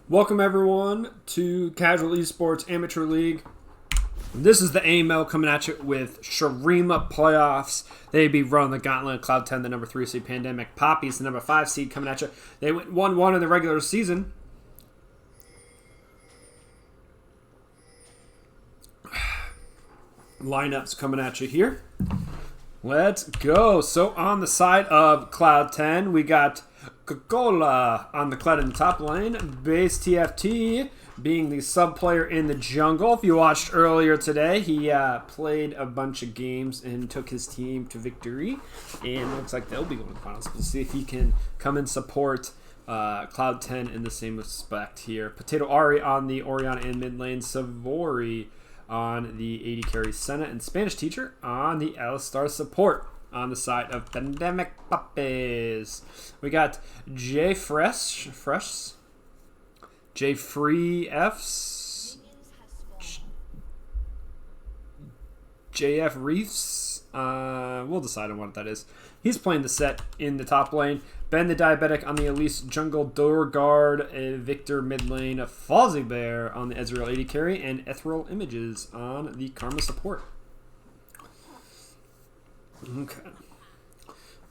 Welcome everyone to Casual Esports Amateur League. This is the AML coming at you with Shuriman playoffs. They'd be running the gauntlet of Cloud 10, the number 3 seed Pandemic. Papis, the number 5 seed, coming at you. They went 1-1 in the regular season. Lineups coming at you here. Let's go. So on the side of Cloud 10, we got Coca-Cola on the Cloud in the top lane. Base TFT being the sub player in the jungle. If you watched earlier today, he played a bunch of games and took his team to victory. And it looks like they'll be going to the finals. We'll see if he can come and support Cloud 10 in the same respect here. Potato Ari on the Orianna in mid lane. Savory on the 80 carry Senna, and Spanish Teacher on the Alistar support. On the side of Pandemic Papis, we got J JFreeFs, JF Reefs. We'll decide on what that is. He's playing the set in the top lane. Ben the Diabetic on the Elise jungle. Door guard, Victor mid lane. Fozzie Bear on the Ezreal 80 carry, and Ethereal Images on the Karma support. Okay.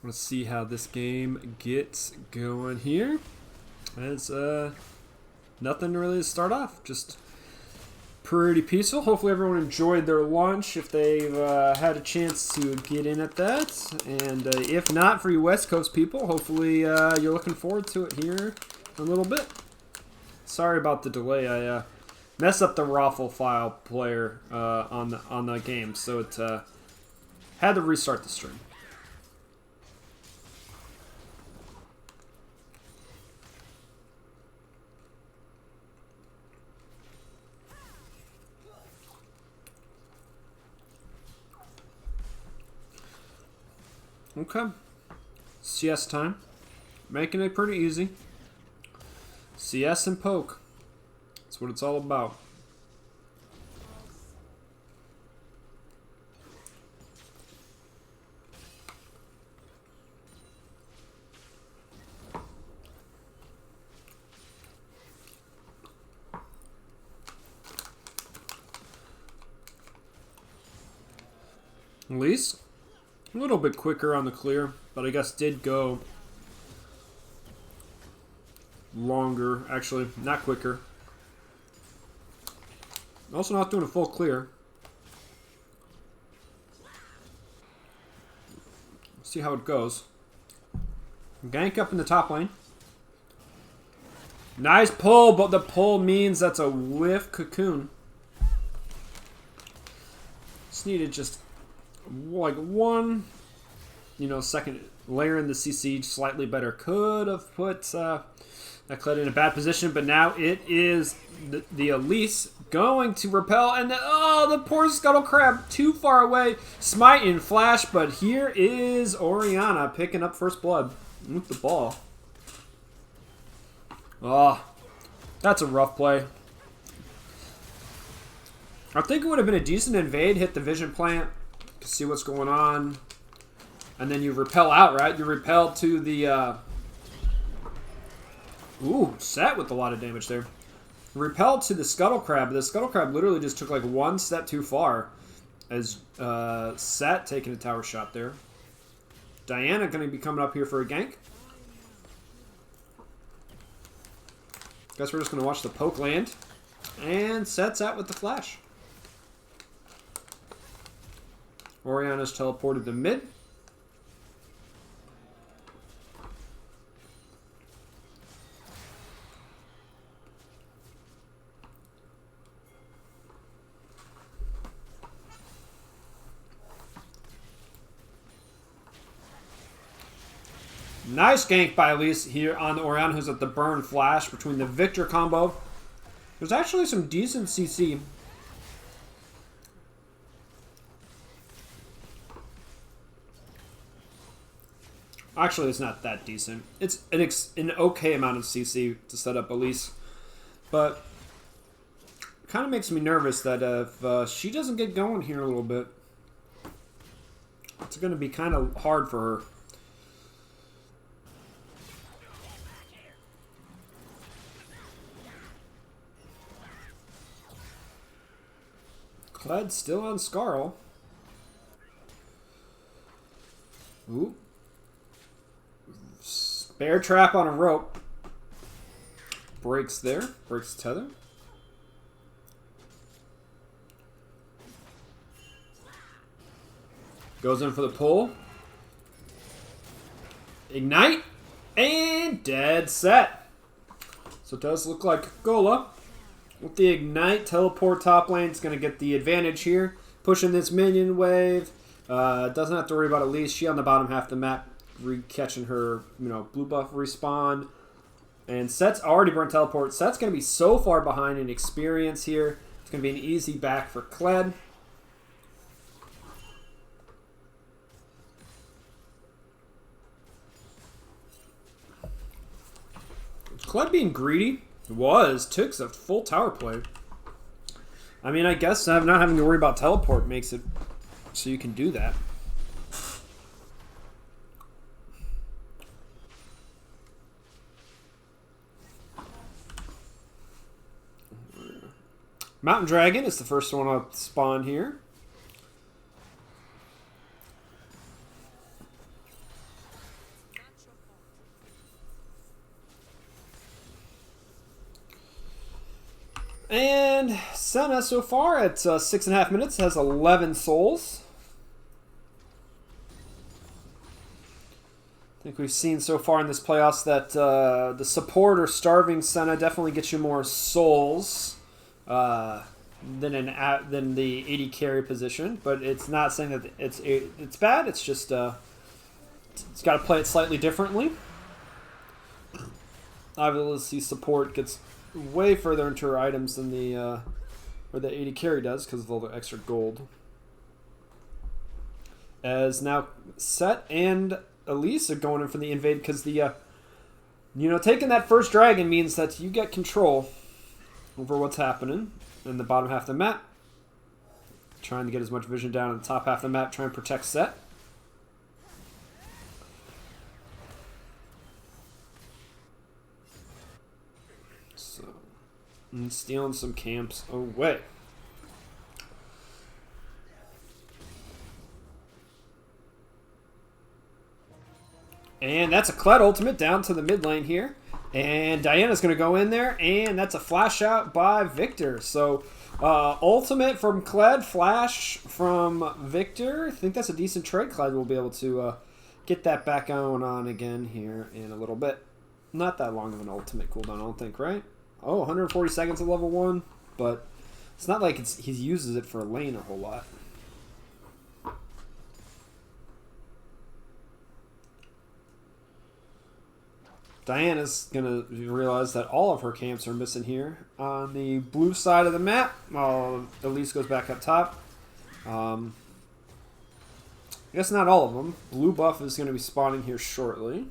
Let's see how this game gets going here. It's nothing really to start off. Just pretty peaceful. Hopefully everyone enjoyed their lunch if they've had a chance to get in at that. And if not, for you West Coast people, hopefully you're looking forward to it here in a little bit. Sorry about the delay. I messed up the raffle file player on the game, so it had to restart the stream. Okay. CS time. Making it pretty easy. CS and poke. That's what it's all about. Elise, a little bit quicker on the clear, but I guess did go longer. Actually, not quicker. Also not doing a full clear. See how it goes. Gank up in the top lane. Nice pull, but the pull means that's a whiff cocoon. Just needed just like one, second layer in the CC slightly better. Could have put that Kled in a bad position, but now it is the Elise going to repel, and the poor Scuttle Crab too far away. Smite in flash, but here is Orianna picking up first blood with the ball. Oh, that's a rough play. I think it would have been a decent invade, hit the vision plant, see what's going on, and then you repel out, right? You repel to the set with a lot of damage there. Repel to the Scuttle Crab. The Scuttle Crab literally just took like one step too far as Set taking a tower shot there. Diana going to be coming up here for a gank. Guess we're just going to watch the poke land, and Set's out with the flash. Orianna's teleported to mid. Nice gank by Elise here on the Orianna, who's at the burn flash between the Victor combo. There's actually some decent CC. Actually, it's not that decent. It's an okay amount of CC to set up Elise. But Kind of makes me nervous that if she doesn't get going here a little bit, it's going to be kind of hard for her. Kled still on Scarl. Ooh. Bear trap on a rope. Breaks there. Breaks the tether. Goes in for the pull. Ignite. And dead set. So it does look like Gola with the Ignite. Teleport top lane is going to get the advantage here. Pushing this minion wave. Doesn't have to worry about Elise. She on the bottom half of the map. Catching her, blue buff respawn. And Set's already burned teleport. Set's going to be so far behind in experience here. It's going to be an easy back for Kled. Kled being greedy took a full tower play. I mean, I guess not having to worry about teleport makes it so you can do that. Mountain Dragon is the first one to spawn here. And Senna so far at 6.5 minutes has 11 souls. I think we've seen so far in this playoffs that the support or starving Senna definitely gets you more souls than the AD carry position. But it's not saying that it's bad. It's just it's got to play it slightly differently. Obviously, support gets way further into her items than the AD carry does because of all the extra gold. As now Set and Elise are going in for the invade because the taking that first dragon means that you get control over what's happening in the bottom half of the map. Trying to get as much vision down in the top half of the map, trying to protect Set. And stealing some camps away. And that's a Kled ultimate down to the mid lane here. And Diana's going to go in there, and that's a flash out by Victor. So ultimate from Kled, flash from Victor. I think that's a decent trade. Kled will be able to get that back going on again here in a little bit. Not that long of an ultimate cooldown, I don't think, right? Oh, 140 seconds at level 1, but it's not like he uses it for a lane a whole lot. Diana's going to realize that all of her camps are missing here. On the blue side of the map, Elise goes back up top. I guess not all of them. Blue buff is going to be spawning here shortly.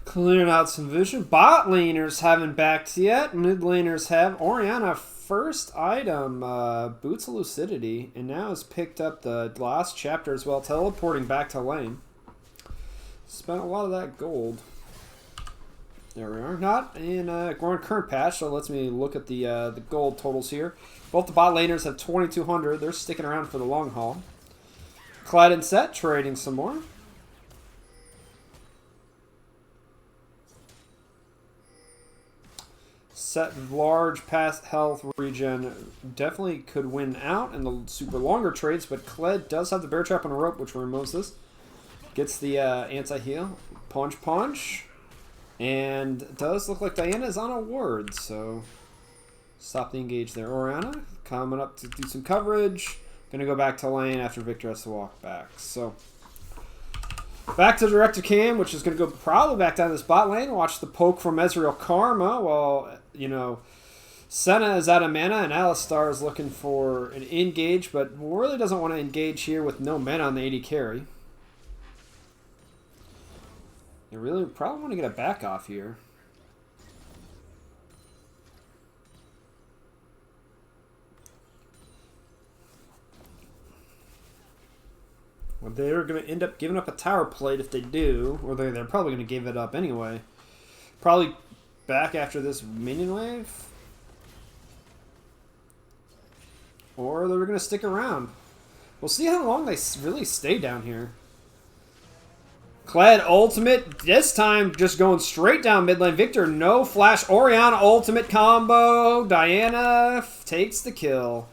Clearing out some vision. Bot laners haven't backed yet. Mid laners have. Orianna first item, Boots of Lucidity, and now has picked up the last chapter as well, teleporting back to lane. Spent a lot of that gold. There we are. Not in we're on current patch, so it lets me look at the gold totals here. Both the bot laners have 2,200. They're sticking around for the long haul. Kled and Set trading some more. Set large past health regen definitely could win out in the super longer trades, but Kled does have the bear trap on a rope, which removes this. Gets the anti-heal. Punch. And it does look like Diana is on a ward, so Stop the engage there. Orianna coming up to do some coverage. Going to go back to lane after Victor has to walk back. So back to Director Cam, which is going to go probably back down this bot lane. Watch the poke from Ezreal Karma while, you know, Senna is out of mana and Alistar is looking for an engage, but really doesn't want to engage here with no mana on the AD carry. You really probably want to get a back off here. Well, they're going to end up giving up a tower plate if they do, or they're probably going to give it up anyway. Probably back after this minion wave. Or they're going to stick around. We'll see how long they really stay down here. Kled ultimate, this time just going straight down mid lane. Victor, no flash. Orianna ultimate combo. Diana takes the kill.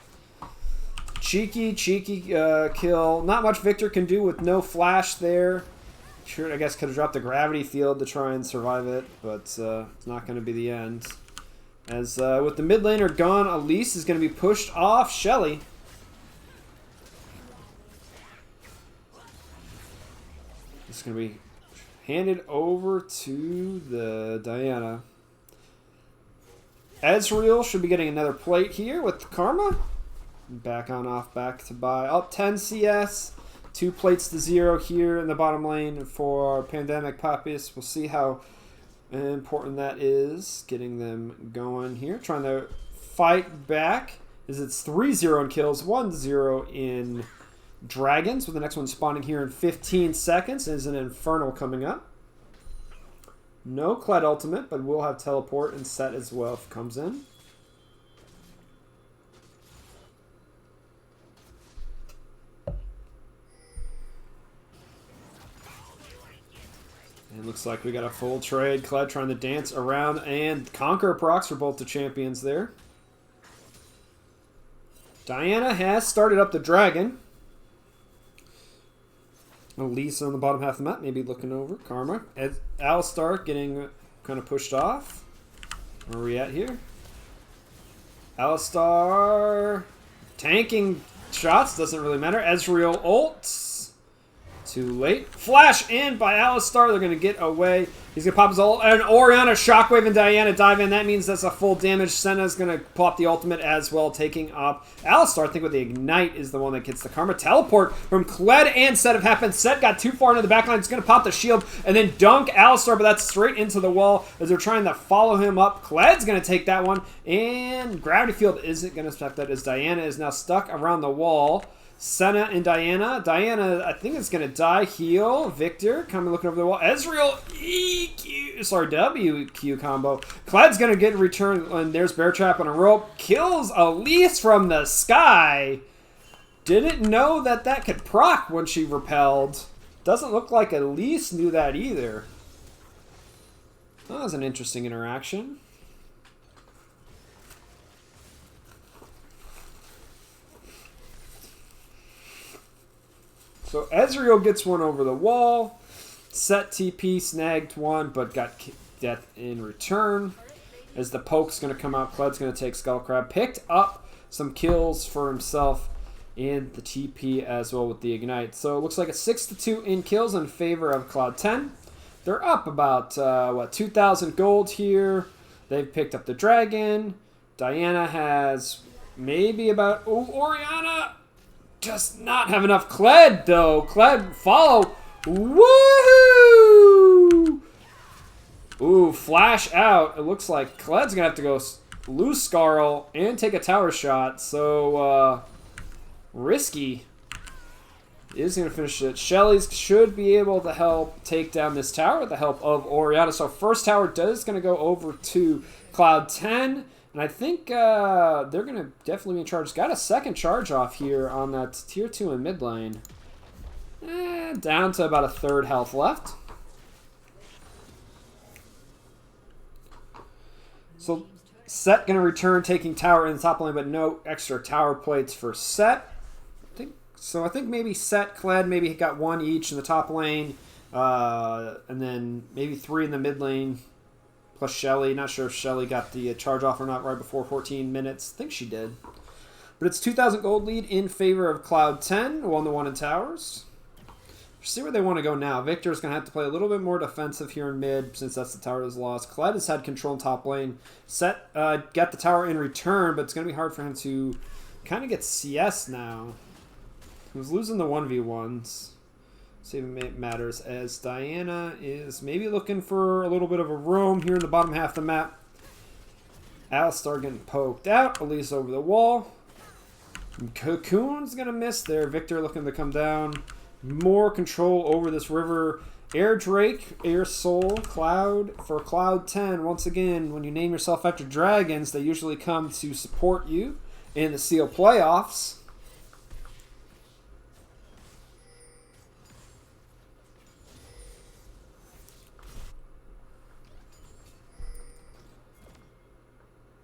Cheeky kill. Not much Victor can do with no flash there. Sure, I guess could have dropped the gravity field to try and survive it, but it's not going to be the end. As with the mid laner gone, Elise is going to be pushed off Shelly. It's going to be handed over to the Diana. Ezreal should be getting another plate here with Karma. Back on off, back to buy. Up 10 CS. 2 plates to 0 here in the bottom lane for Pandemic Papis. We'll see how important that is. Getting them going here. Trying to fight back. As it's 3-0 in kills, 1-0 in dragons. With the next one spawning here in 15 seconds. Is an Infernal coming up. No Kled ultimate, but we'll have teleport and set as well if it comes in. It looks like we got a full trade. Kled trying to dance around and conquer procs for both the champions there. Diana has started up the dragon. Elise on the bottom half of the map, maybe looking over. Karma. Alistar getting kind of pushed off. Where are we at here? Alistar tanking shots, doesn't really matter. Ezreal ults. Too late. Flash in by Alistar. They're going to get away. He's going to pop his ult. And Orianna, Shockwave, and Diana dive in. That means that's a full damage. Senna's going to pop the ultimate as well, taking up Alistar. I think with the Ignite is the one that gets the Karma. Teleport from Kled and Set have happened. Set got too far into the backline. He's going to pop the shield and then dunk Alistar, but that's straight into the wall as they're trying to follow him up. Kled's going to take that one. And Gravity Field isn't going to stop that as Diana is now stuck around the wall. Senna and Diana. Diana, I think, is going to die. Heal. Victor coming looking over the wall. Ezreal, EQ, sorry, WQ combo. Kled's going to get return, and there's Bear Trap on a rope. Kills Elise from the sky. Didn't know that that could proc when she repelled. Doesn't look like Elise knew that either. That was an interesting interaction. So Ezreal gets one over the wall. Set TP snagged one, but got death in return. As the poke's going to come out, Kled's going to take Skullcrab. Picked up some kills for himself and the TP as well with the Ignite. So it looks like a 6-2 in kills in favor of Cloud10. They're up about, 2,000 gold here. They've picked up the Dragon. Diana has maybe about... Oh, Orianna! Just not have enough Kled, though. Kled, follow. Woohoo! Ooh, flash out. It looks like Kled's going to have to go lose Scarl and take a tower shot. So, risky. Is going to finish it. Shelly's should be able to help take down this tower with the help of Orianna. So, first tower is going to go over to Cloud10. And I think they're going to definitely be in charge. Got a second charge off here on that tier 2 in mid lane. Down to about a third health left. So Set going to return, taking tower in the top lane, but no extra tower plates for Set. I think maybe Set, Kled, maybe he got one each in the top lane. And then maybe 3 in the mid lane. plus Shelly. Not sure if Shelly got the charge off or not right before 14 minutes. I think she did. But it's 2,000 gold lead in favor of Cloud10. 1-1 in towers. See where they want to go now. Victor's going to have to play a little bit more defensive here in mid, since that's the tower that's lost. Kled has had control in top lane. Set got the tower in return, but it's going to be hard for him to kind of get CS now. He was losing the 1v1s. See if it matters, as Diana is maybe looking for a little bit of a roam here in the bottom half of the map. Alistar getting poked out. Elise over the wall. Cocoon's going to miss there. Victor looking to come down. More control over this river. Air Drake, Air Soul, Cloud for Cloud10. Once again, when you name yourself after dragons, they usually come to support you in the CEAL playoffs.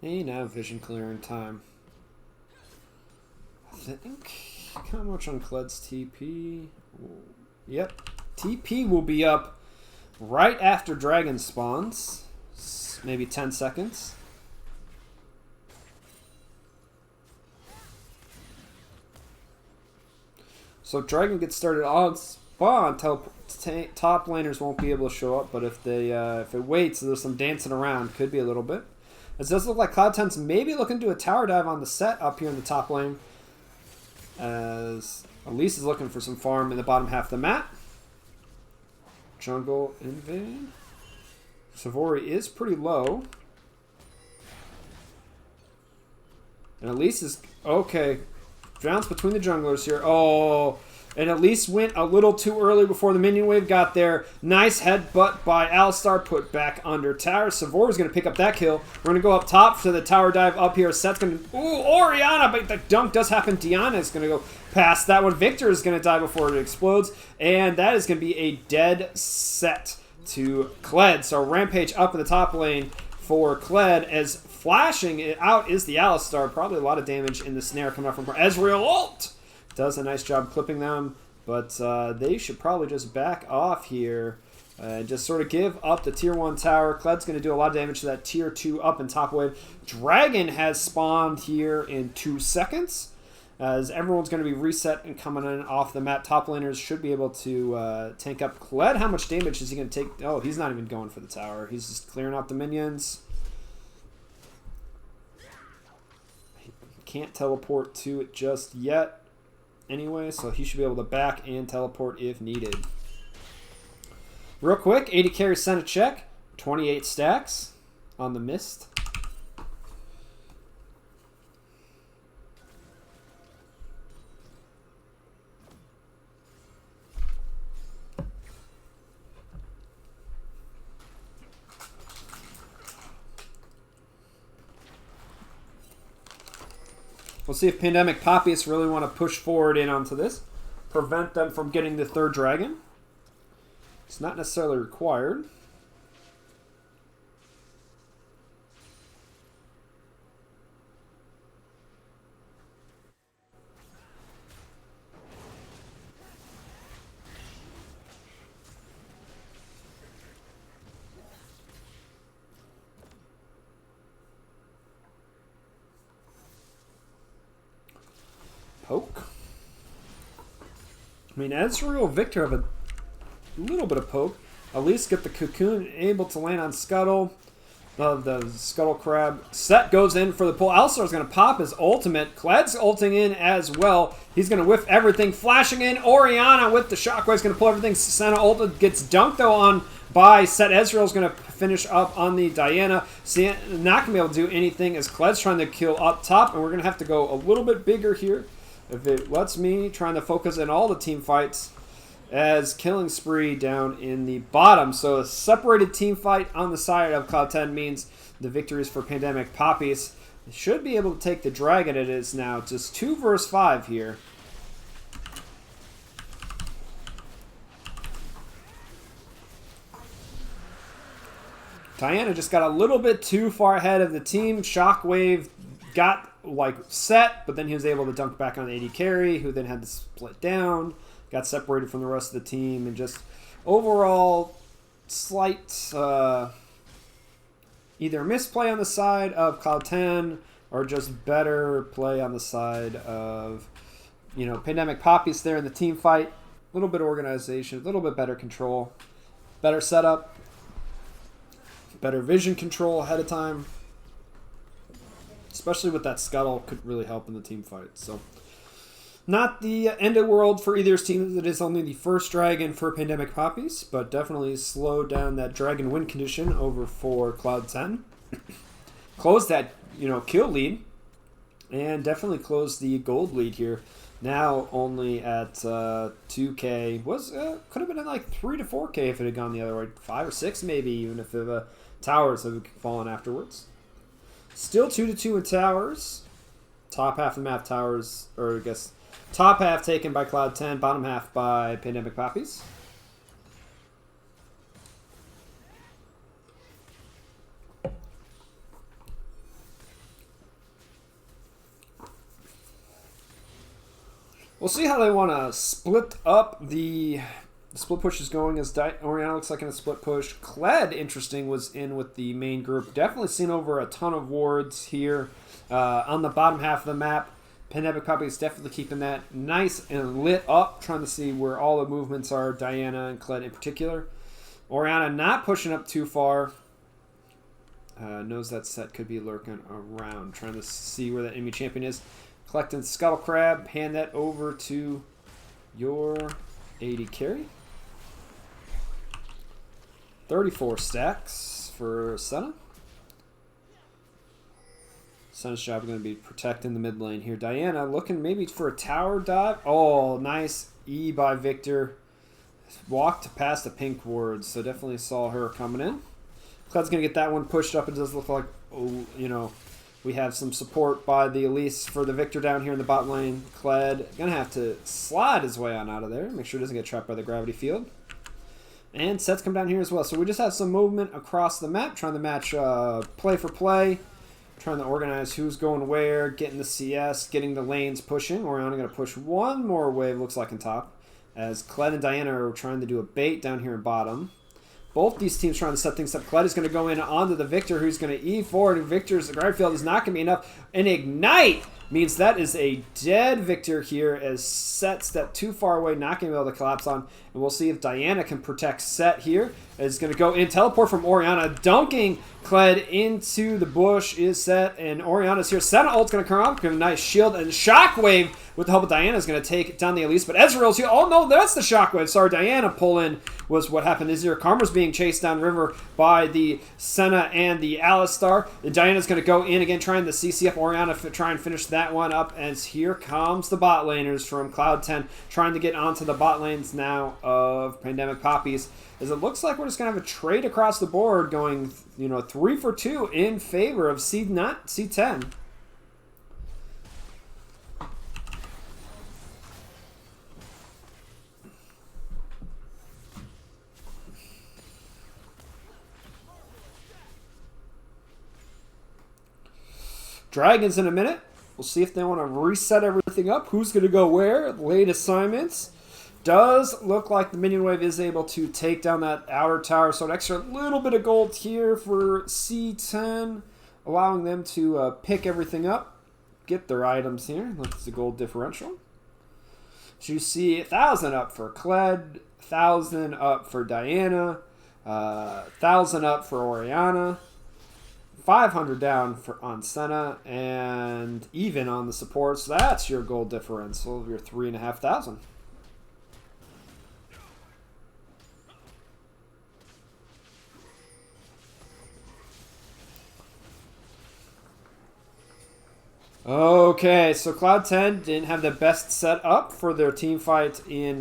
Hey, now vision clearing time. I think how much on Kled's TP? Yep. TP will be up right after dragon spawns. Maybe 10 seconds. So dragon gets started on spawn. Top laners won't be able to show up, but if it waits, there's some dancing around. Could be a little bit. It does look like Cloud10's maybe looking to do a tower dive on the set up here in the top lane. As Elise is looking for some farm in the bottom half of the map. Jungle invade. Savory is pretty low. And Elise is... Okay. Drowns between the junglers here. Oh... And Elise went a little too early before the minion wave got there. Nice headbutt by Alistar, put back under tower. Savory's going to pick up that kill. We're going to go up top to the tower dive up here. Set's going to... Ooh, Orianna! But the dunk does happen. Diana is going to go past that one. Victor is going to die before it explodes. And that is going to be a dead set to Kled. So Rampage up in the top lane for Kled, as flashing it out is the Alistar. Probably a lot of damage in the snare coming out from Ezreal ult. Does a nice job clipping them, but they should probably just back off here and just sort of give up the tier 1 tower. Kled's going to do a lot of damage to that tier 2 up and top wave. Dragon has spawned here in 2 seconds, as everyone's going to be reset and coming in off the map. Top laners should be able to tank up Kled. How much damage is he going to take? Oh, he's not even going for the tower. He's just clearing out the minions. He can't teleport to it just yet. Anyway, so he should be able to back and teleport if needed. Real quick, 80 carry sent a check. 28 stacks on the mist. We'll see if Pandemic Papis really want to push forward in onto this. Prevent them from getting the 3rd dragon. It's not necessarily required. Poke. I mean, Ezreal, Victor have a little bit of poke. At least get the cocoon able to land on Scuttle. The Scuttle Crab. Set goes in for the pull. Alistar is going to pop his ultimate. Kled's ulting in as well. He's going to whiff everything. Flashing in. Orianna with the shockwave is going to pull everything. Senna ulted gets dunked though on by Set. Ezreal is going to finish up on the Diana. Not going to be able to do anything as Kled's trying to kill up top. And we're going to have to go a little bit bigger here. If it lets me, trying to focus in all the team fights as killing spree down in the bottom. So a separated team fight on the side of Cloud10 means the victories for Pandemic Papis. They should be able to take the dragon. It is now just 2 versus 5 here. Diana just got a little bit too far ahead of the team. Shockwave got like set, but then he was able to dunk back on AD carry, who then had to split down, got separated from the rest of the team, and just overall slight either misplay on the side of Cloud10 or just better play on the side of, you know, Pandemic Papis there in the team fight. A little bit of organization, a little bit better control, better setup, better vision control ahead of time. Especially with that scuttle could really help in the team fight. So, not the end of the world for either's team. It is only the first dragon for Pandemic Papis, but definitely slowed down that dragon win condition over for Cloud10. Closed that, you know, kill lead, and definitely closed the gold lead here. Now only at 2K. Could have been at like 3 to 4K if it had gone the other way. 5 or 6 maybe, even if the towers had fallen afterwards. Still 2-2 in towers. Top half of the map towers, or I guess top half taken by Cloud10, bottom half by Pandemic Papis. We'll see how they want to split up the split push is going, as Oriana looks like in a split push. Kled, interesting, was in with the main group. Definitely seen over a ton of wards here on the bottom half of the map. Pandemic Papis is definitely keeping that nice and lit up, trying to see where all the movements are, Diana and Kled in particular. Oriana not pushing up too far. Knows that set could be lurking around, trying to see where that enemy champion is. Collecting Scuttle Crab, hand that over to your AD carry. 34 stacks for Senna. Senna's job is going to be protecting the mid lane here. Diana looking maybe for a tower dive. Oh, nice E by Victor. Walked past the pink ward, so definitely saw her coming in. Kled's going to get that one pushed up. It does look like, oh, you know, we have some support by the Elise for the Victor down here in the bot lane. Kled going to have to slide his way on out of there. Make sure he doesn't get trapped by the gravity field. And sets come down here as well. So we just have some movement across the map, trying to match play for play. Trying to organize who's going where, getting the CS, getting the lanes pushing. Oriana going to push one more wave, looks like, in top. As Kled and Diana are trying to do a bait down here in bottom. Both these teams trying to set things up. Kled is going to go in onto the Victor, who's going to E forward. And Victor's gravity field is not going to be enough. And Ignite means that is a dead Victor here, as Set step too far away, not going to be able to collapse on. And we'll see if Diana can protect Set here. Is going to go in, teleport from Oriana, dunking Kled into the bush is Set, and Oriana's here. Senna ult's going to come out, give a nice shield, and Shockwave with the help of Diana is going to take down the Elise, but Ezreal's here. Oh no, that's the Shockwave. Sorry, Diana pull in was what happened. Is here Karma's being chased down river by the Senna and the Alistar. And Diana's going to go in again, trying to CC up Oriana, try and finish that one up, as here comes the bot laners from Cloud10, trying to get onto the bot lanes now of Pandemic Papis. As it looks like we're just going to have a trade across the board going, you know, 3 for 2 in favor of C10. Dragons in a minute. We'll see if they want to reset everything up. Who's going to go where? Late assignments. Does look like the minion wave is able to take down that outer tower, so an extra little bit of gold here for C10, allowing them to pick everything up, get their items here. That's the gold differential. So you see 1,000 up for Kled, 1,000 up for Diana, 1,000 up for Oriana, 500 down on Senna, and even on the support. So that's your gold differential, your 3,500. Okay, so Cloud10 didn't have the best set up for their team fight in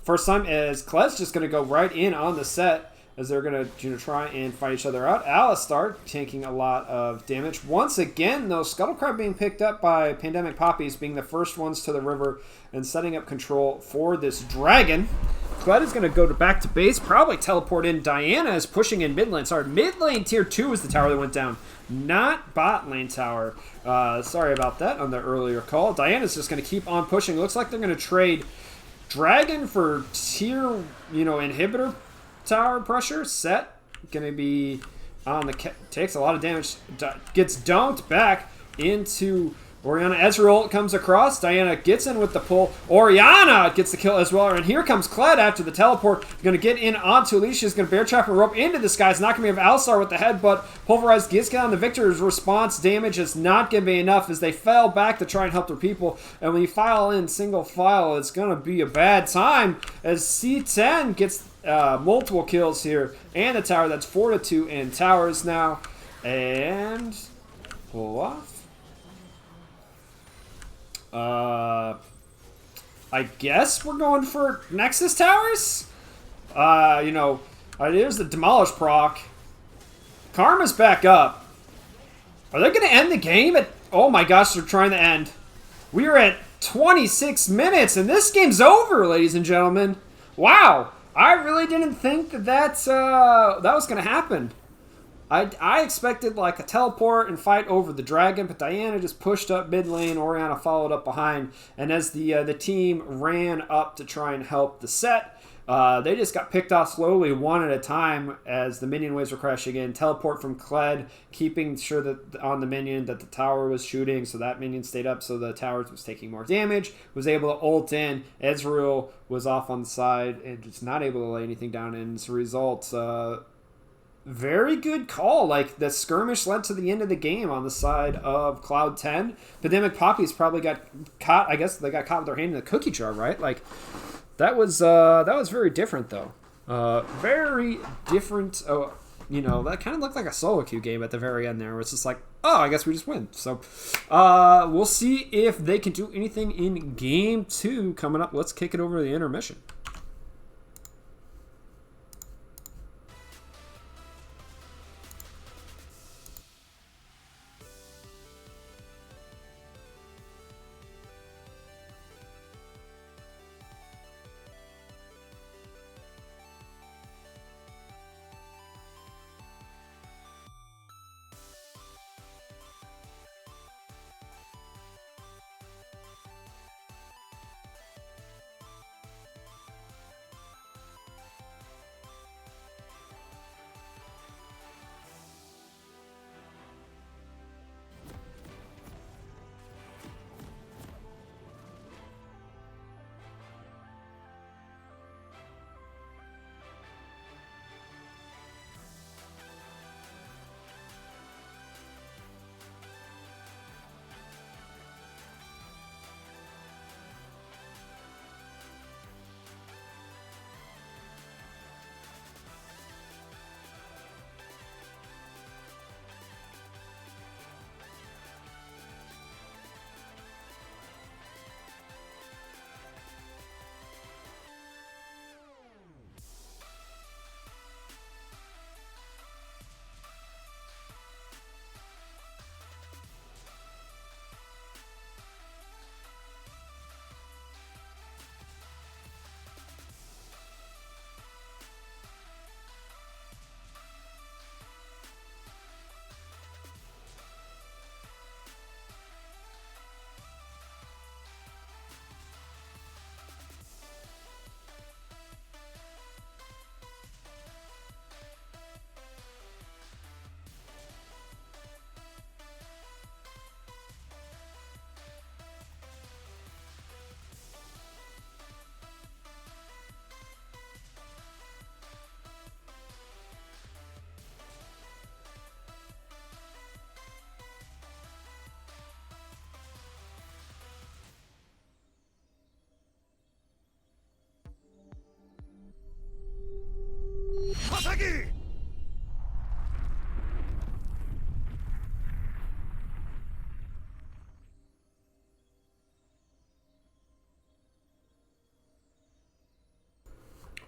first time, as Kled's just going to go right in on the set, as they're going to try and fight each other out. Alistar taking a lot of damage. Once again, though, Scuttlecrab being picked up by Pandemic Papis, being the first ones to the river and setting up control for this dragon. Kled is going to go back to base, probably teleport in. Diana is pushing in mid lane. Sorry, mid lane tier 2 is the tower that went down, not bot lane tower. Sorry about that on the earlier call. Diana's just going to keep on pushing. Looks like they're going to trade dragon for tier, inhibitor tower pressure. Set going to be on the takes a lot of damage, gets dunked back into Orianna. Ezreal comes across. Diana gets in with the pull. Orianna gets the kill as well. And here comes Kled after the teleport. Going to get in onto Alicia. He's going to bear trap and rope into this guy. It's not going to be Alistar with the headbutt. Pulverized gets on the Victor's response. Damage is not going to be enough as they fell back to try and help their people. And when you file in single file, it's going to be a bad time as C10 gets multiple kills here. And the tower. That's 4-2 in towers now. And pull off. I guess we're going for Nexus Towers? There's the Demolish proc. Karma's back up. Are they going to end the game? Oh my gosh, they're trying to end. We are at 26 minutes, and this game's over, ladies and gentlemen. Wow. I really didn't think that was going to happen. I expected like a teleport and fight over the dragon, but Diana just pushed up mid lane. Orianna followed up behind, and as the team ran up to try and help the set, they just got picked off slowly, one at a time, as the minion waves were crashing in. Teleport from Kled, keeping sure that on the minion that the tower was shooting, so that minion stayed up, so the towers was taking more damage. Was able to ult in. Ezreal was off on the side and just not able to lay anything down, and as a result, very good call. Like, the skirmish led to the end of the game on the side of Cloud10. Pandemic Papis probably got caught. I guess they got caught with their hand in the cookie jar, right? Like, that was very different, though. Very different. Oh, that kind of looked like a solo queue game at the very end there, where it's just like, oh, I guess we just win. So, we'll see if they can do anything in game 2 coming up. Let's kick it over to the intermission.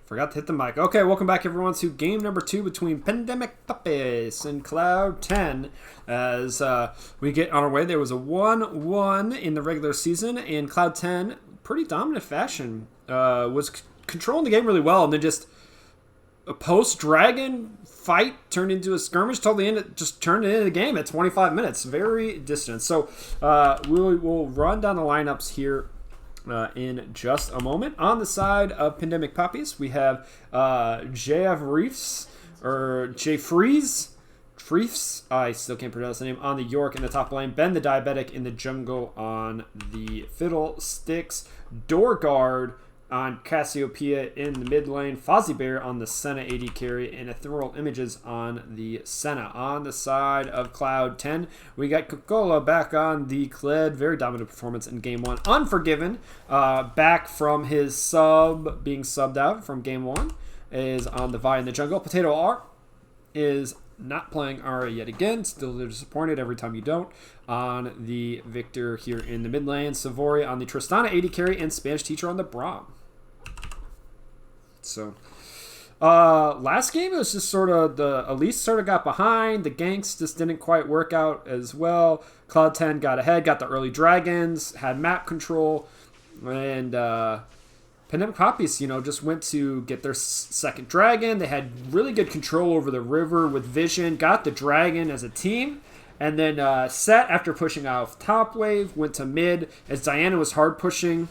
Forgot to hit the mic. Okay, welcome back, everyone, to game number 2 between Pandemic Papis and Cloud10. As we get on our way, there was a 1-1 in the regular season, and Cloud10, pretty dominant fashion, was controlling the game really well, and then just a post-dragon fight turned into a skirmish till the end. Just turned it into the game at 25 minutes. Very distant. So we'll run down the lineups here in just a moment. On the side of Pandemic Papis, we have JF Reefs, or J Freeze, Freefs, I still can't pronounce the name, on the York in the top lane. Ben the Diabetic in the jungle on the Fiddlesticks. Dorguard on Cassiopeia in the mid lane. Fozzie Bear on the Senna AD carry. And Ethereal Images on the Senna. On the side of Cloud 10, we got Coca-Cola back on the Kled. Very dominant performance in Game 1. Unforgiven, back from his being subbed out from Game 1, is on the Vi in the jungle. Potato R is not playing Aria yet again. Still disappointed every time you don't. On the Victor here in the mid lane. Savory on the Tristana AD carry. And Spanish Teacher on the Braum. So, last game it was just sort of the Elise sort of got behind. The ganks just didn't quite work out as well. Cloud 10 got ahead, got the early dragons, had map control, and Pandemic Papis, just went to get their second dragon. They had really good control over the river with vision, got the dragon as a team, and then Set, after pushing out top wave, went to mid as Diana was hard pushing,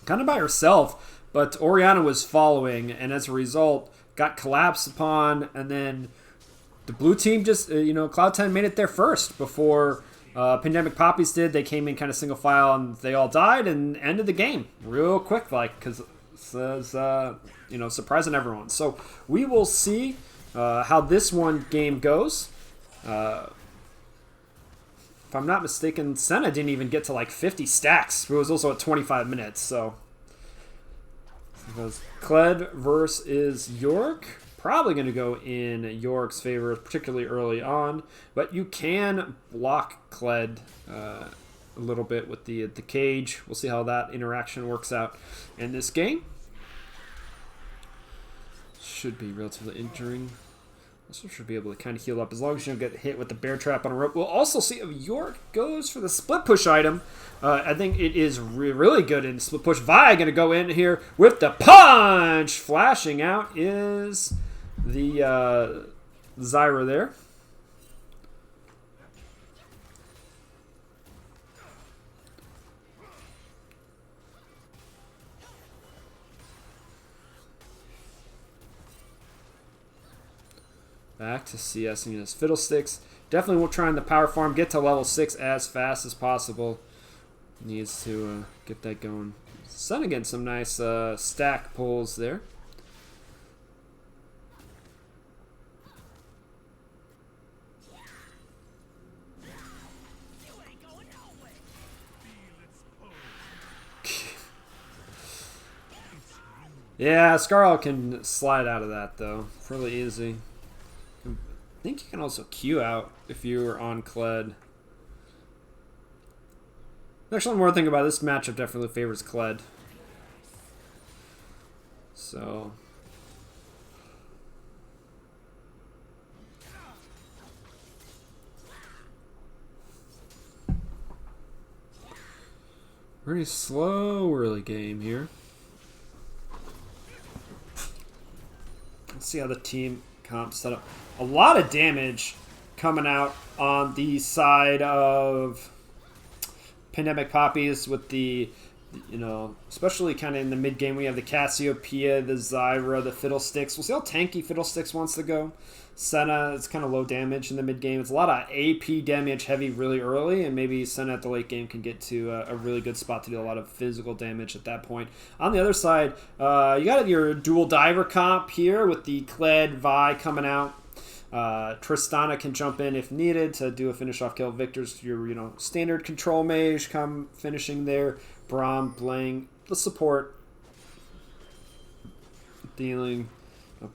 kind of by herself. But Oriana was following, and as a result, got collapsed upon, and then the blue team just, Cloud 10 made it there first before Pandemic Papis did. They came in kind of single file, and they all died, and ended the game real quick, because it was, surprising everyone. So we will see how this game goes. If I'm not mistaken, Senna didn't even get to like 50 stacks. It was also at 25 minutes, so... Because Kled versus York, probably going to go in York's favor, particularly early on. But you can block Kled a little bit with the cage. We'll see how that interaction works out in this game. Should be relatively injuring. Also should be able to kind of heal up as long as you don't get hit with the bear trap on a rope. We'll also see if York goes for the split push item. I think it is really good in split push. Vi going to go in here with the punch. Flashing out is the Zyra there. Back to CSing his Fiddlesticks. Definitely will try in the power farm. Get to level 6 as fast as possible. Needs to get that going. Sun again, some nice stack pulls there. Yeah, Scarl can slide out of that though. Really easy. I think you can also Q out if you were on Kled. Actually, one more thing about this matchup definitely favors Kled. So... pretty slow early game here. Let's see how the team comp set up. A lot of damage coming out on the side of Pandemic Papis with the, especially kind of in the mid game. We have the Cassiopeia, the Zyra, the Fiddlesticks. We'll see how tanky Fiddlesticks wants to go. Senna is kind of low damage in the mid game. It's a lot of AP damage heavy really early, and maybe Senna at the late game can get to a really good spot to do a lot of physical damage at that point. On the other side, you got your dual diver comp here with the Kled Vi coming out. Tristana can jump in if needed to do a finish off kill. Victor's your standard control mage come finishing there. Braum playing the support, dealing,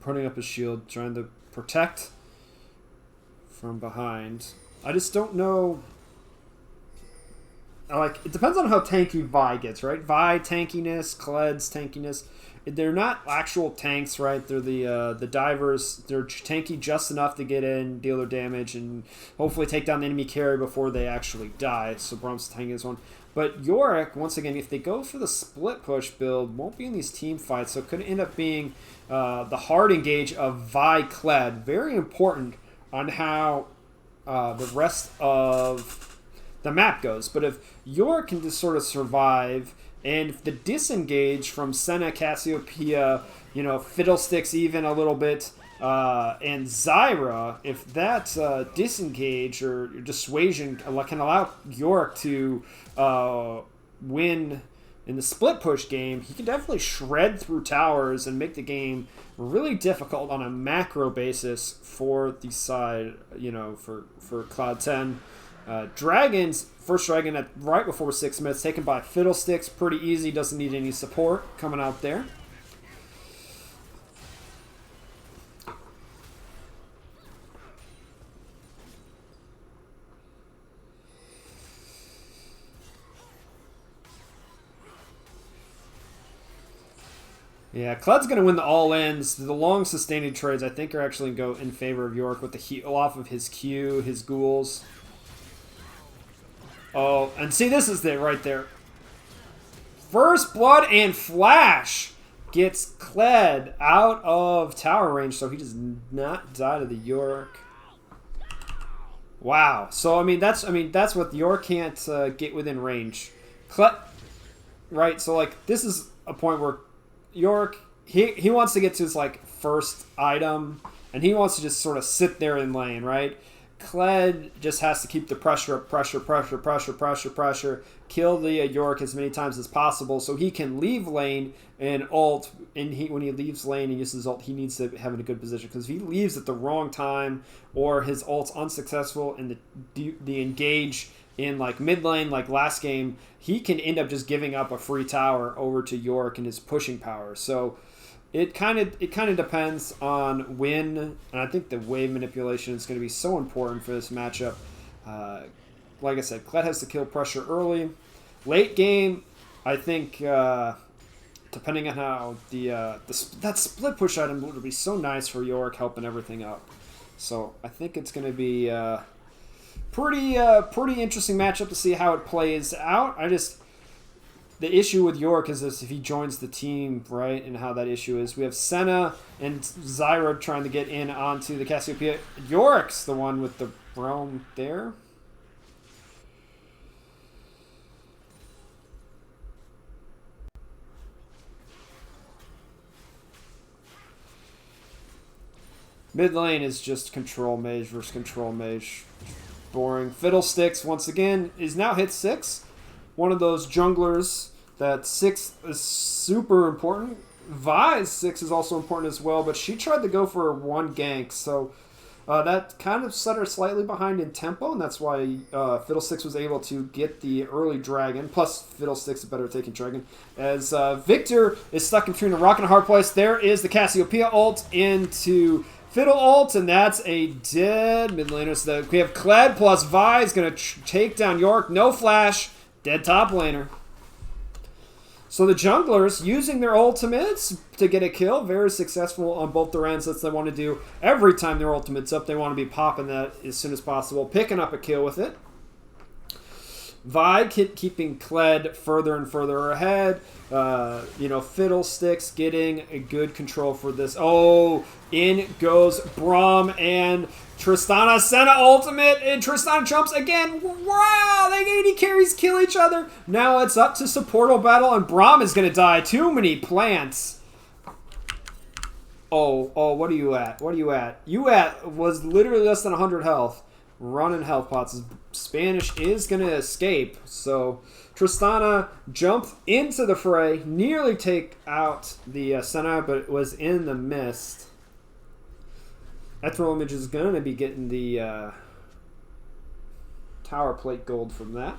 putting up his shield, trying to protect from behind. I just don't know. It depends on how tanky Vi gets, right? Vi tankiness, Kled's tankiness. They're not actual tanks, right? They're the divers. They're tanky just enough to get in, deal their damage, and hopefully take down the enemy carry before they actually die. So Braum's tanking this one. But Yorick, once again, if they go for the split push build, won't be in these team fights. So it could end up being the hard engage of Vi Kled. Very important on how the rest of the map goes. But if Yorick can just sort of survive, and if the disengage from Senna, Cassiopeia, Fiddlesticks even a little bit, And Zyra, if that disengage or dissuasion can allow York to win in the split push game, he can definitely shred through towers and make the game really difficult on a macro basis for the side, for Cloud10. Dragons, first dragon at right before 6 minutes, taken by Fiddlesticks. Pretty easy, doesn't need any support coming out there. Yeah, Cled's going to win the all-ins. The long sustaining trades, I think, are actually going to go in favor of York with the heal off of his Q, his ghouls. Oh, and see, this is it right there. First Blood and Flash gets Cled out of tower range, so he does not die to the York. Wow. So, I mean, that's what York can't get within range. Cled, right, so, like, this is a point where York, he wants to get to his, like, first item, and he wants to just sort of sit there in lane, right? Cled just has to keep the pressure up, pressure, kill the York as many times as possible so he can leave lane and ult, and when he leaves lane and uses ult, he needs to have in a good position, because if he leaves at the wrong time or his ult's unsuccessful and the engage in like mid lane, like last game, he can end up just giving up a free tower over to York and his pushing power. So it kind of depends on when, and I think the wave manipulation is going to be so important for this matchup. Like I said, Cled has to kill pressure early. Late game, I think, depending on how that split push item would be so nice for York, helping everything up. So I think it's going to be pretty interesting matchup to see how it plays out. The issue with York is this: if he joins the team, right, and how that issue is. We have Senna and Zyra trying to get in onto the CasualEAL. York's the one with the realm there. Mid lane is just control mage versus control mage. Boring. Fiddlesticks, once again, is now hit 6. One of those junglers that 6 is super important. Vi's 6 is also important as well, but she tried to go for 1 gank, so that kind of set her slightly behind in tempo, and that's why Fiddlesticks was able to get the early dragon. Plus, Fiddlesticks is better at taking dragon. As Victor is stuck between a rock and a hard place, there is the CasualEAL ult into Fiddle ult, and that's a dead mid laner. So we have Cled plus Vi is going to take down York. No flash. Dead top laner. So the junglers using their ultimates to get a kill. Very successful on both their ends. That's what they want to do. Every time their ultimate's up, they want to be popping that as soon as possible. Picking up a kill with it. Vi keeping Cled further and further ahead. Fiddlesticks getting a good control for this. Oh, in goes Braum and Tristana. Senna ultimate, and Tristana jumps again. Wow, they AD carries kill each other. Now it's up to supportal battle, and Braum is going to die. Too many plants. Oh, what are you at? What are you at? You was literally less than 100 health. Running health pots. Spanish is going to escape. So Tristana jumped into the fray, nearly take out the Senna, but it was in the mist. Ethereal Image is going to be getting the tower plate gold from that.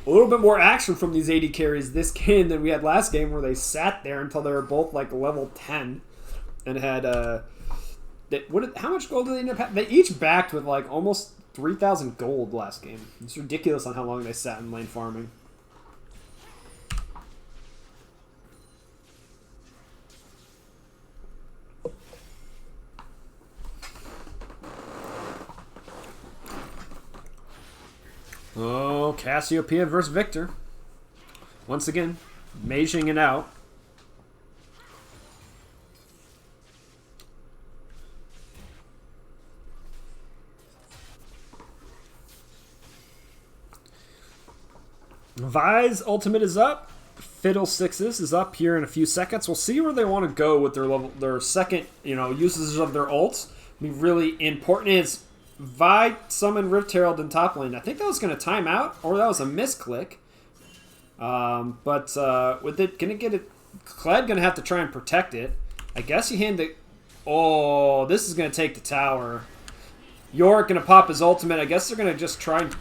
A little bit more action from these AD carries this game than we had last game, where they sat there until they were both like level 10 and had how much gold did they end up having? They each backed with like almost 3,000 gold last game. It's ridiculous on how long they sat in lane farming. Oh, CasualEAL versus Victor. Once again, maging it out. Vi's ultimate is up. Fiddlesticks is up here in a few seconds. We'll see where they want to go with their second, uses of their ults. Be really important. Is Vi summon Rift Herald in top lane. I think that was going to time out, or that was a misclick. But with it, gonna get it. Kled gonna have to try and protect it. I guess you hand the. Oh, this is gonna take the tower. Yorick gonna pop his ultimate. I guess they're gonna just try and.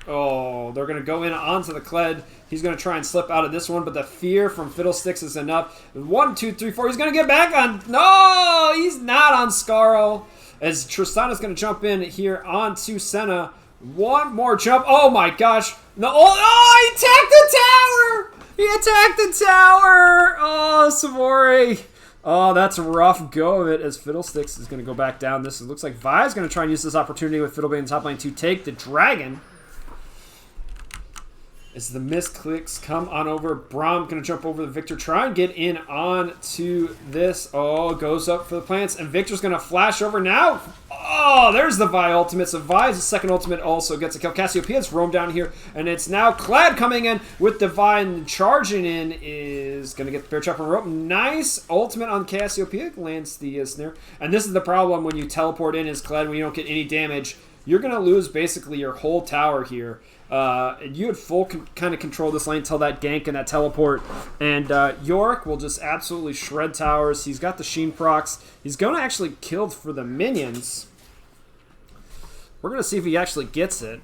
Oh, they're going to go in onto the Kled. He's going to try and slip out of this one, but the fear from Fiddlesticks is enough. 1, 2, 3, 4. He's going to get back on. No, he's not on Scarl. As Tristana's going to jump in here onto Senna. One more jump. Oh my gosh. No. Oh, he attacked the tower. He attacked the tower. Oh, Savori. Oh, that's a rough go of it as Fiddlesticks is going to go back down. This looks like Vi's going to try and use this opportunity with Fiddle being in top lane to take the dragon. As the misclicks come on over, Braum going to jump over the Victor, try and get in on to this. Oh, goes up for the plants, and Victor's going to flash over now. Oh, there's the Vi ultimate. So Vi's second ultimate also gets a kill. Cassiopeia's roam down here, and it's now Kled coming in with the Vi, and charging in is going to get the Bear Chopper rope. Nice ultimate on Cassiopeia, lands the snare. And this is the problem when you teleport in as Kled, when you don't get any damage. You're going to lose basically your whole tower here. You had full kind of control this lane until that gank and that teleport. And Yorick will just absolutely shred towers. He's got the Sheen procs. He's going to actually kill for the minions. We're going to see if he actually gets it.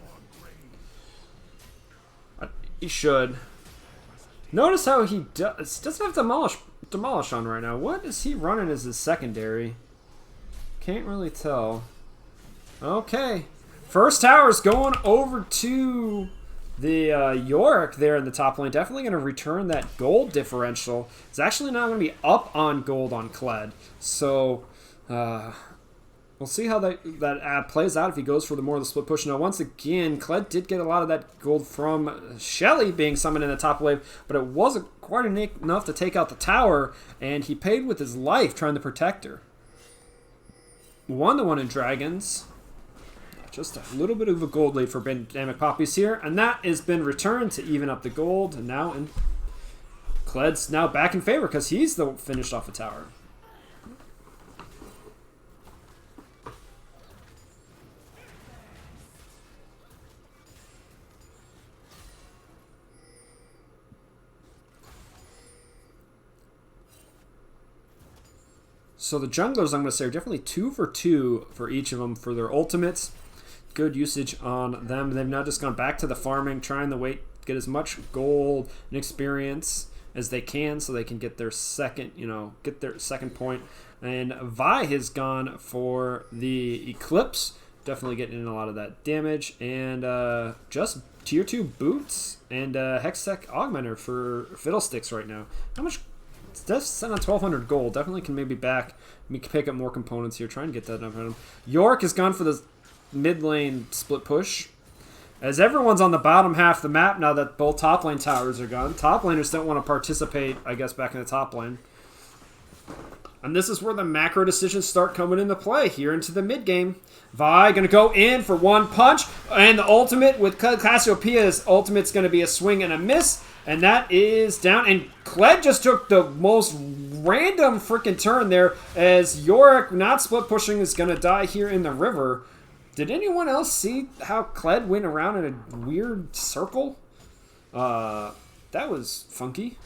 He should. Notice how he doesn't have Demolish on right now. What is he running as his secondary? Can't really tell. Okay. First tower's going over to the Yorick there in the top lane. Definitely going to return that gold differential. It's actually not going to be up on gold on Kled. So we'll see how that plays out if he goes for more of the split push. Now, once again, Kled did get a lot of that gold from Shelly being summoned in the top wave, but it wasn't quite enough to take out the tower, and he paid with his life trying to protect her. 1-1 in Dragons. Just a little bit of a gold lead for Dynamic Papis here, and that has been returned to even up the gold. And now, Kled's now back in favor because he's the finished off the tower. So the junglers, I'm going to say, are definitely 2 for 2 for each of them for their ultimates. Good usage on them. They've now just gone back to the farming, trying to get as much gold and experience as they can so they can get their second, second point. And Vi has gone for the Eclipse, definitely getting in a lot of that damage. And just tier 2 boots and Hextech Augmenter for Fiddlesticks right now. How much? It's just sent on 1,200 gold. Definitely can maybe pick up more components here. Try and get that up on him. Yorick has gone for the mid lane split push. As everyone's on the bottom half of the map now that both top lane towers are gone. Top laners don't want to participate, I guess, back in the top lane. And this is where the macro decisions start coming into play here into the mid game. Vi going to go in for one punch. And the ultimate with Cassiopeia's ultimate's going to be a swing and a miss. And that is down. And Kled just took the most random freaking turn there as Yorick, not split pushing, is going to die here in the river. Did anyone else see how Kled went around in a weird circle? That was funky.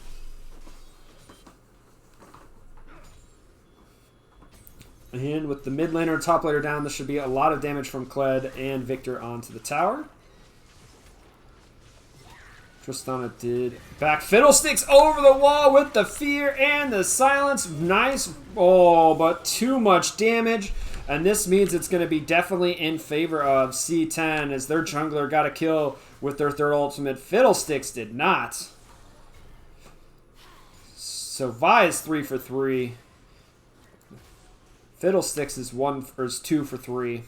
And with the mid laner and top laner down, there should be a lot of damage from Kled and Victor onto the tower. Tristana did back. Fiddlesticks over the wall with the fear and the silence. Nice. Oh, but too much damage. And this means it's going to be definitely in favor of C10 as their jungler got a kill with their third ultimate. Fiddlesticks did not. So Vi is 3 for 3. Fiddlesticks is 2 for 3.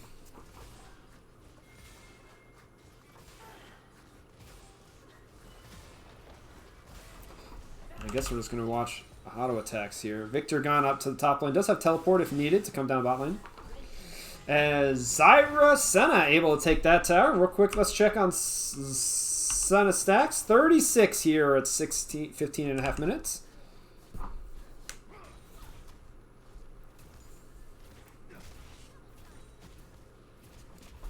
I guess we're just going to watch auto attacks here. Victor gone up to the top lane. Does have teleport if needed to come down bot lane. As Zyra Senna able to take that tower. Real quick, let's check on Senna stacks. 36 here at 15 and a half minutes.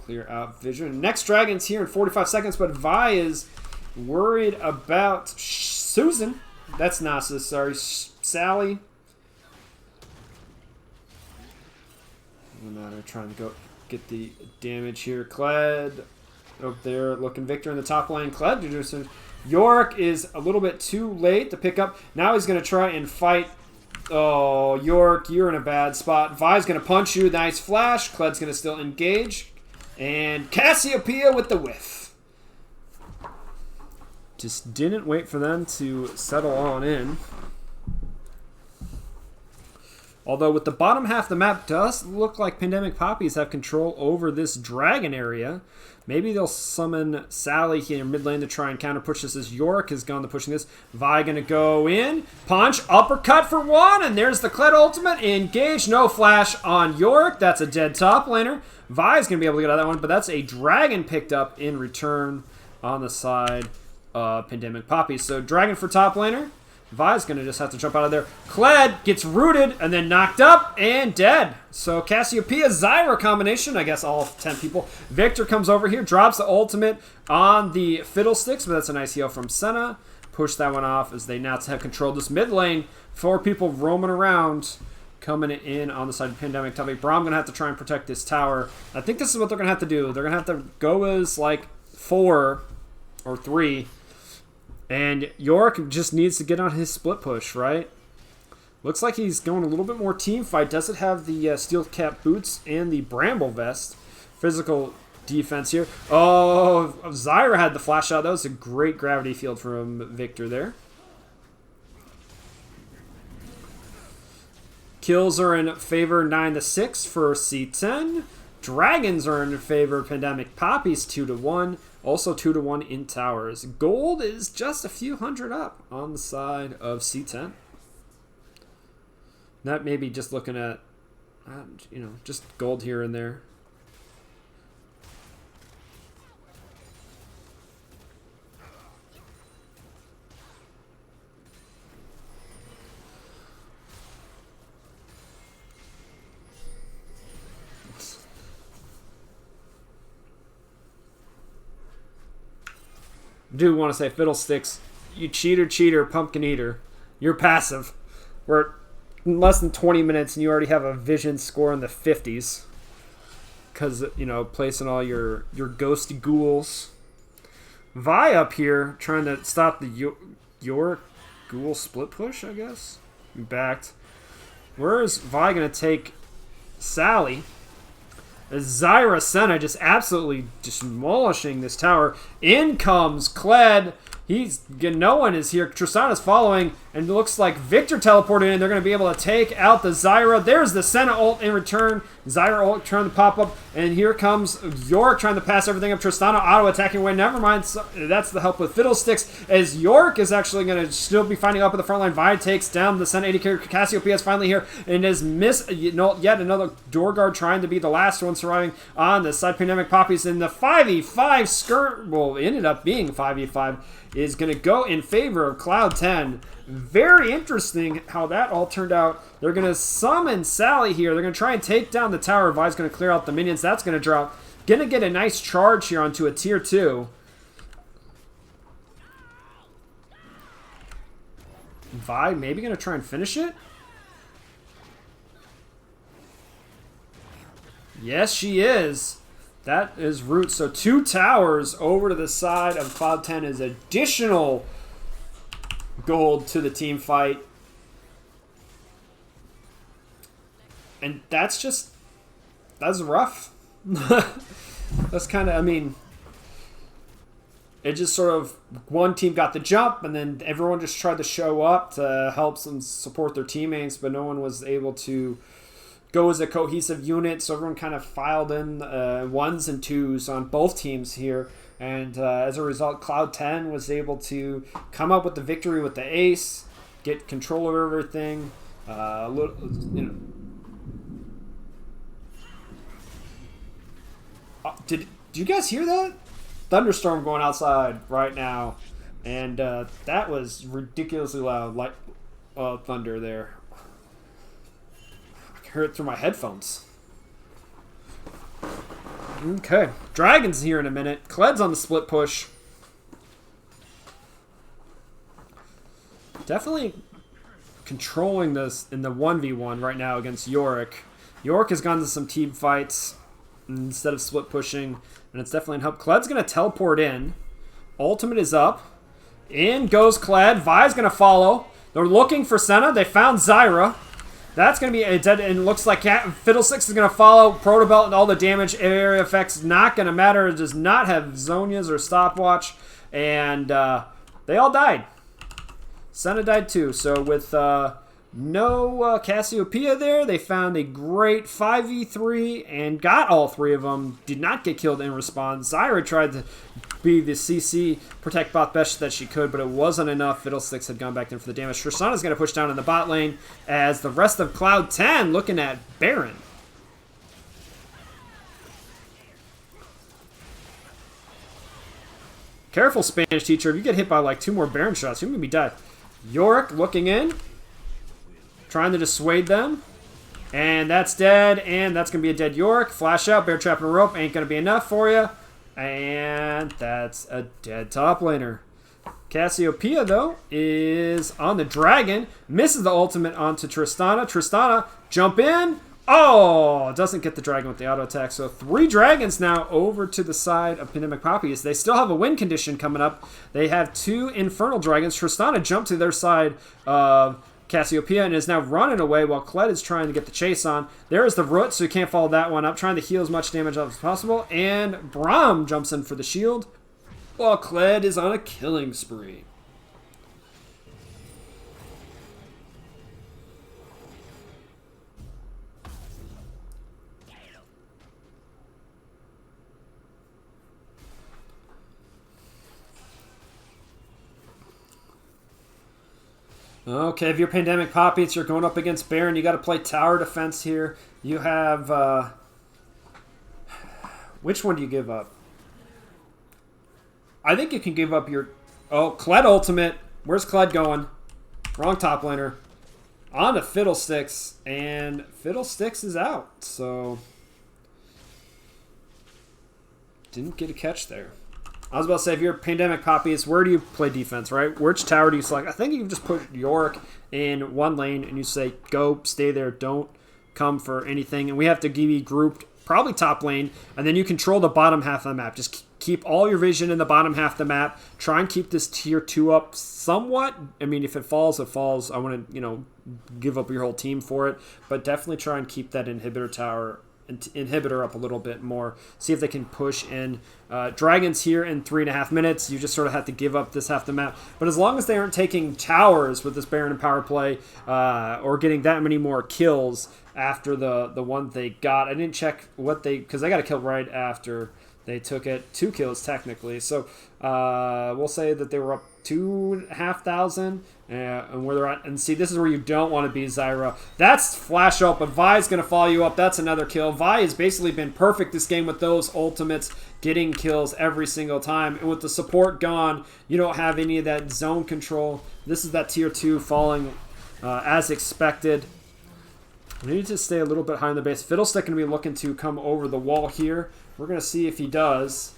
Clear out vision. Next Dragon's here in 45 seconds, but Vi is worried about Susan. That's Nasus, sorry. Sally. No matter, trying to go get the damage here. Kled up there looking Victor in the top lane. Kled, York is a little bit too late to pick up. Now he's going to try and fight. Oh, York, you're in a bad spot. Vi's going to punch you. Nice flash. Kled's going to still engage. And CasualEAL with the whiff. Just didn't wait for them to settle on in. Although with the bottom half of the map does look like Pandemic Papis have control over this dragon area. Maybe they'll summon Sally here in mid lane to try and counter push this as York has gone to pushing this. Vi gonna go in. Punch, uppercut for one, and there's the Kled ultimate. Engage, no flash on York. That's a dead top laner. Vi's gonna be able to get out of that one, but that's a dragon picked up in return on the side of Pandemic Papis. So dragon for top laner. Vi's going to just have to jump out of there. Kled gets rooted and then knocked up and dead. So CasualEAL Zyra combination. I guess all 10 people. Victor comes over here, drops the ultimate on the Fiddlesticks, but that's a nice heal from Senna. Push that one off as they now have control this mid lane. 4 people roaming around, coming in on the side of Pandemic Topic. Braum going to have to try and protect this tower. I think this is what they're going to have to do. They're going to have to go as like 4 or 3. And York just needs to get on his split push, right? Looks like he's going a little bit more team fight. Doesn't have the steel cap boots and the bramble vest. Physical defense here. Oh, Zyra had the flash out. That was a great gravity field from Victor there. Kills are in favor 9-6 for C10. Dragons are in favor of Pandemic Papis 2-1. Also 2-1 in towers. Gold is just a few hundred up on the side of C10. That may be just looking at, you know, just gold here and there. Do want to say Fiddlesticks, you cheater, pumpkin eater. You're passive. We're in less than 20 minutes and you already have a vision score in the 50s. Because, you know, placing all your ghosty ghouls. Vi up here trying to stop the your ghoul split push, I guess. Backed. Where is Vi going to take Sally? Zyra Senna just absolutely demolishing this tower. In comes Kled. No one is here. Tristana's following, and it looks like Victor teleported in. They're going to be able to take out the Zyra. There's the Senna ult in return. Zyra ult trying to pop up, and here comes York trying to pass everything up. Tristana auto-attacking away. Never mind. So that's the help with Fiddlesticks, as York is actually going to still be fighting up at the front line. Vi takes down the Senna 80 character. CasualEAL is finally here, and has missed yet another door guard trying to be the last one surviving on the side. Pandemic Papis in the 5v5 skirt. Well, it ended up being 5v5. Is going to go in favor of Cloud10. Very interesting how that all turned out. They're going to summon Sally here. They're going to try and take down the tower. Vi's going to clear out the minions. That's going to drop. Going to get a nice charge here onto a tier 2. Vi maybe going to try and finish it? Yes, she is. That is root. So 2 towers over to the side of Cloud10 is additional gold to the team fight. And that's rough. That's kind of, I mean, it just sort of, one team got the jump and then everyone just tried to show up to help and support their teammates, but no one was able to go as a cohesive unit, so everyone kind of filed in 1s and 2s on both teams here, and as a result, Cloud10 was able to come up with the victory with the ace, get control of everything. Did you guys hear that? thunderstorm going outside right now. And that was ridiculously loud, like thunder there. I can hear it through my headphones. Okay, Dragon's here in a minute. Kled's on the split push. Definitely controlling this in the 1v1 right now against Yorick. Yorick has gone to some team fights instead of split pushing, and it's definitely helped. Kled's going to teleport in. Ultimate is up. In goes Kled. Vi's going to follow. They're looking for Senna. They found Zyra. That's going to be a dead, and it looks like Fiddlesticks is going to follow. Protobelt and all the damage area effects not going to matter. It does not have Zonias or stopwatch, and they all died. Senna died too. So with no Cassiopeia there, they found a great 5v3 and got all three of them. Did not get killed in response. Zyra tried to be the CC protect bot best that she could, but it wasn't enough. Fiddlesticks had gone back in for the damage. Tristana's going to push down in the bot lane as the rest of Cloud 10 looking at Baron. Careful, Spanish teacher. If you get hit by like 2 more Baron shots, you're going to be dead. Yorick looking in, trying to dissuade them. And that's dead, and that's going to be a dead Yorick. Flash out, bear trap and rope ain't going to be enough for you. And that's a dead top laner. Cassiopeia, though, is on the dragon. Misses the ultimate onto Tristana. Tristana, jump in. Oh, doesn't get the dragon with the auto attack. So 3 dragons now over to the side of Pandemic Papis. They still have a win condition coming up. They have 2 infernal dragons. Tristana jumped to their side of Cassiopeia and is now running away while Kled is trying to get the chase on. There is the root, so you can't follow that one up. Trying to heal as much damage as possible. And Braum jumps in for the shield while Kled is on a killing spree. Okay, if you're Pandemic Papis, you're going up against Baron. You got to play tower defense here. You have... which one do you give up? I think you can give up your... Oh, Kled ultimate. Where's Kled going? Wrong top laner. On to Fiddlesticks. And Fiddlesticks is out. So... didn't get a catch there. I was about to say, if you're Pandemic Papis, where do you play defense, right? Which tower do you select? I think you can just put Yorick in one lane and you say, go, stay there, don't come for anything. And we have to be grouped, probably top lane, and then you control the bottom half of the map. Just keep all your vision in the bottom half of the map. Try and keep this tier 2 up somewhat. I mean, if it falls, it falls. I want to, give up your whole team for it. But definitely try and keep that inhibitor up a little bit more. See if they can push in. Dragons here in 3.5 minutes. You just sort of have to give up this half the map. But as long as they aren't taking towers with this Baron and power play or getting that many more kills after the one they got. I didn't check what because they got a kill right after they took it. 2 kills technically. So we'll say that they were up 2,500 and where they're at. And see, this is where you don't want to be, Zyra. That's flash up, but Vi's going to follow you up. That's another kill. Vi has basically been perfect this game with those ultimates, getting kills every single time. And with the support gone, you don't have any of that zone control. This is that tier 2 falling as expected. We need to stay a little bit high on the base. Fiddlestick going to be looking to come over the wall here. We're going to see if he does,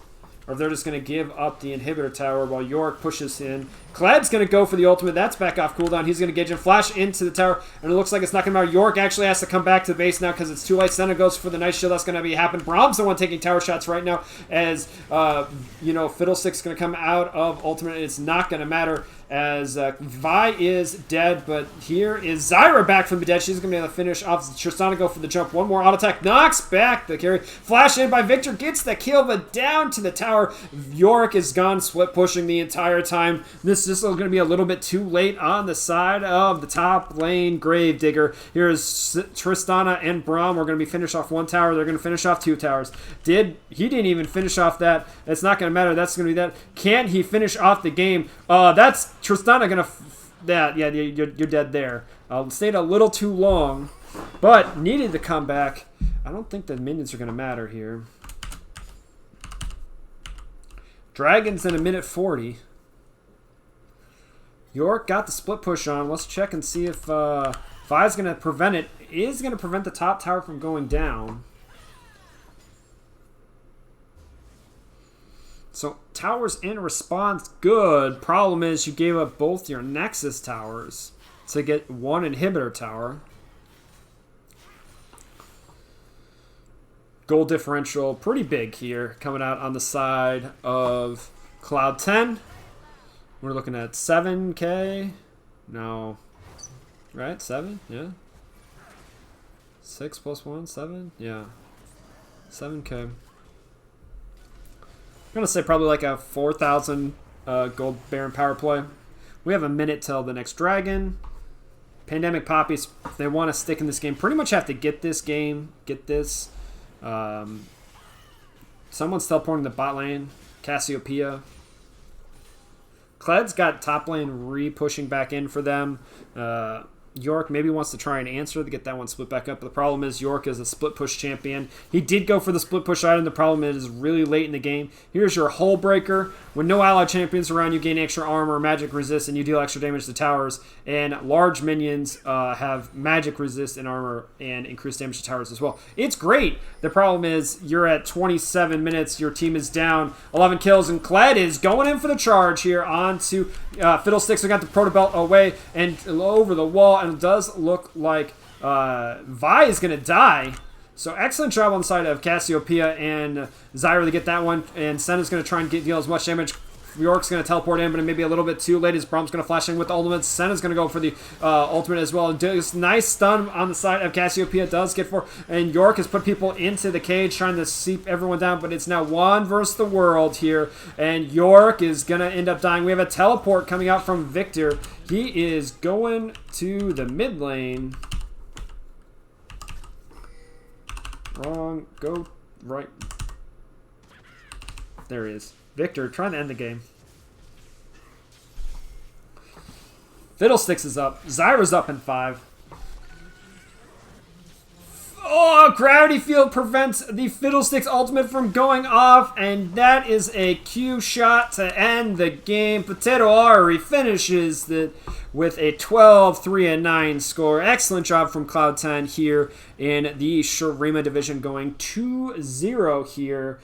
or if they're just going to give up the inhibitor tower while Yorick pushes in. Kled's going to go for the ultimate. That's back off cooldown. He's going to gauge and flash into the tower, and it looks like it's not going to matter. Yorick actually has to come back to the base now because it's too late. Senna goes for the nice shield. That's going to be happen. Brahm's the one taking tower shots right now as, Fiddlestick's going to come out of ultimate. It's not going to matter as Vi is dead, but here is Zyra back from the dead. She's going to be able to finish off. Tristana go for the jump. One more auto attack. Knocks back the carry. Flash in by Victor. Gets the kill, but down to the tower. Yorick is gone, split pushing the entire time. This is going to be a little bit too late on the side of the top lane Gravedigger. Here's Tristana and Braum. We're going to be finished off 1 tower. They're going to finish off 2 towers. He didn't even finish off that. It's not going to matter. That's going to be that. Can he finish off the game? That's Tristana going to... Yeah, you're dead there. Stayed a little too long, but needed to come back. I don't think the minions are going to matter here. Dragons in a minute 40. York got the split push on. Let's check and see if Vi's going to prevent it. Is going to prevent the top tower from going down. So towers in response, good. Problem is you gave up both your Nexus towers to get one inhibitor tower. Goal differential pretty big here coming out on the side of Cloud10. We're looking at 7K. No. Right? 7? Yeah. 6 plus 1? 7? Yeah. 7K. I'm going to say probably like a 4,000 gold Baron power play. We have a minute till the next dragon. Pandemic Papis, if they want to stick in this game, pretty much have to get this game. Get this. Someone's teleporting the bot lane. CasualEAL. Cled's got top lane re-pushing back in for them. York maybe wants to try and answer to get that one split back up. But the problem is York is a split push champion. He did go for the split push item. The problem is really late in the game. Here's your hull breaker. When no allied champions around, you gain extra armor, magic resist, and you deal extra damage to towers. And large minions have magic resist and armor and increased damage to towers as well. It's great. The problem is you're at 27 minutes. Your team is down 11 kills, and Kled is going in for the charge here onto Fiddlesticks. We got the Proto Belt away and over the wall, and it does look like Vi is going to die. So excellent job on the side of CasualEAL and Zyra to get that one. And Senna's going to try and deal as much damage. York's going to teleport in, but it may be a little bit too late. His Brom's going to flash in with the ultimate. Senna's going to go for the ultimate as well. Does nice stun on the side of CasualEAL. Does get for, and York has put people into the cage, trying to seep everyone down. But it's now one versus the world here, and York is going to end up dying. We have a teleport coming out from Victor. He is going to the mid lane. Wrong. Go right. There he is. Victor trying to end the game. Fiddlesticks is up. Zyra's up in 5. Oh, Gravity Field prevents the Fiddlesticks ultimate from going off, and that is a Q shot to end the game. Potato Ari finishes it with a 12-3-9 score. Excellent job from Cloud10 here in the Shuriman division, going 2-0 here.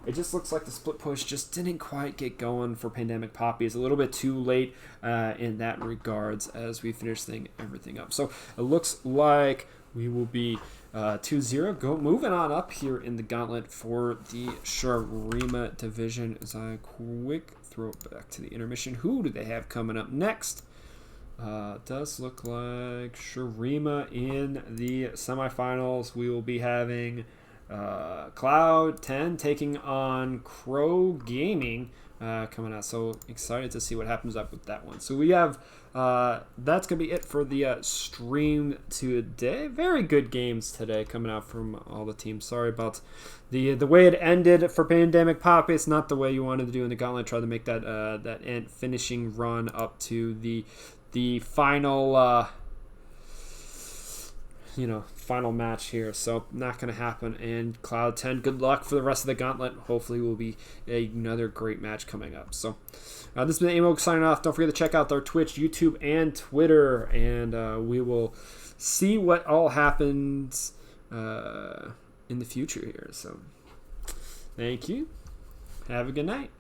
It just looks like the split push just didn't quite get going for Pandemic Papis. A little bit too late in that regards as we finish everything up. So it looks like we will be 2-0. Moving on up here in the gauntlet for the Shuriman division as I quick throw it back to the intermission. Who do they have coming up next? Does look like Shuriman in the semifinals. We will be having Cloud10 taking on Crow Gaming coming out. So excited to see what happens up with that one. So we have that's gonna be it for the stream today. Very good games today coming out from all the teams. Sorry about the way it ended for Pandemic Pop. It's not the way you wanted to do in the gauntlet. Try to make that that finishing run up to the final final match here. So not going to happen. And Cloud10, good luck for the rest of the gauntlet. Hopefully will be another great match coming up. So this has been Amo signing off. Don't forget to check out their Twitch, YouTube, and Twitter. And we will see what all happens in the future here. So thank you. Have a good night.